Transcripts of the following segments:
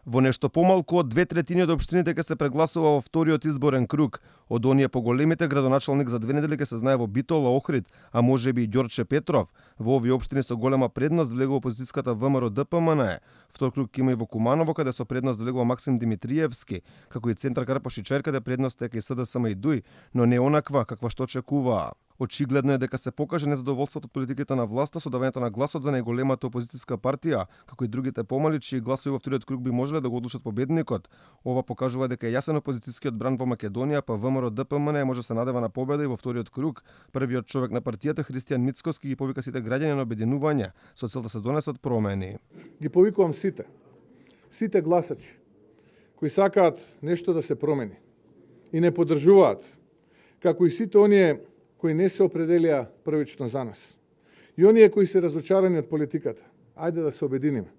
Во нешто помалку од 2/3 од општините ќе се прегласува во вториот изборен круг. Од оние поголемите градоначалник за 2 недели ќе се знае во Битола, Охрид, а можеби и Ѓорче Петров. Во овие општини со голема предност влегува опозицијската ВМРО ДПМН. Втор круг има и во Куманово, каде со предност влегува Максим Димитриевски, како и Центар Карпоши-Чаир, каде предност е кај СДСМ и ДУИ, но не онаква каква што очекуваа. Очигледно е дека се покаже незадоволството од политиките на власта со давањето на гласот за најголемата опозицијска партија, како и другите помали чии гласови во вториот круг би можеле да го одлучат победникот. Ова покажува дека е јасен опозицијскиот бран во Македонија, па ВМРО ДПМН може се надева на победа и во вториот круг. Првиот човек на партијата, Христијан Мицкоски, ги повика сите граѓани на обединување со цел да се донесат промени. Ги повикувам сите гласачи кои сакаат нешто да се промени и не поддржуваат, како и сите оние кои не се определија првично за нас. И оние кои се разочарани од политиката. Ајде да се обединиме.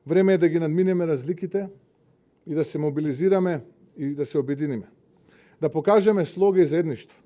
Време е да ги надминеме разликите и да се мобилизираме и да се обединиме. Да покажеме слога и заедништво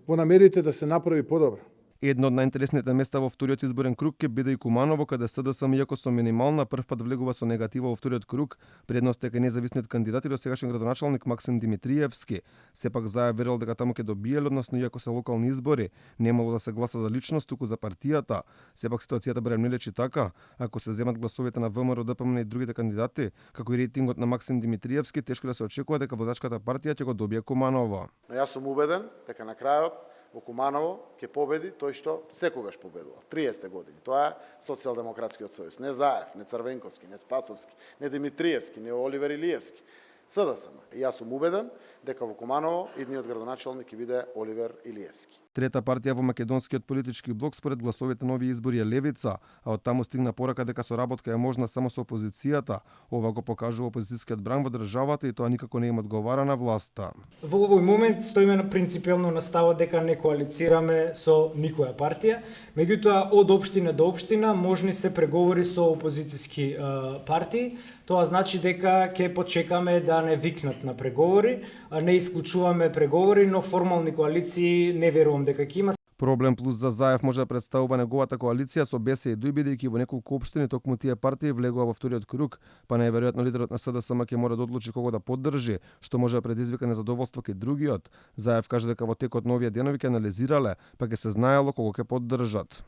во намерите да се направи подобро. Едно од најинтересните места во вториот изборен круг ќе биде и Куманово, каде СДСМ иако со минимална првпат влегува со негатива во вториот круг, предност е кај независниот кандидат и досегашен градоначалник Максим Димитриевски. Сепак Заев верил дека таму ќе добиеле, односно иако се локални избори, немало да се гласа за личност, туку за партијата. Сепак ситуацијата барем не лечи така, ако се земат гласовите на ВМРО ДПМН и другите кандидати, како и рейтингот на Максим Димитриевски, тешко да се очекува дека водачката партија ќе го добие Куманово. Но јас сум убеден дека на крајот во Куманово ќе победи тој што секогаш победува. 30 години. Тоа е Социјалдемократскиот сојуз. Не Заев, не Црвенковски, не Спасовски, не Димитриевски, не Оливер Илиевски. СДСМ. И јас сум убеден дека во Куманово идниот градоначалник ќе биде Оливер Илиевски. Трета партија во македонскиот политички блок според гласовите на овие избори е Левица, а од таму стигна порака дека соработка е можна само со опозицијата. Ова го покажува опозицијскиот бран во државата и тоа никако не им одговара на власта. Во овој момент стоиме принципиелно на ставот дека не коалицираме со никоја партија, меѓутоа од општина до општина можни се преговори со опозицијски партии. Тоа значи дека ќе почекаме да не викнат на преговори, не исклучуваме преговори, но формални коалиции не верувам дека ќе има. Проблем плюс за Заев може да представува неговата коалиција со БС и ДУИ, бидејќи во неколку општини токму тие партии влегува во вториот круг, па најверојатно лидерот на СДСМ ќе мора да одлучи кого да поддржи, што може да предизвика незадоволство кај другиот. Заев каже дека во текот на овие денови ќе анализирале, па ќе се знаело кого ќе поддржат.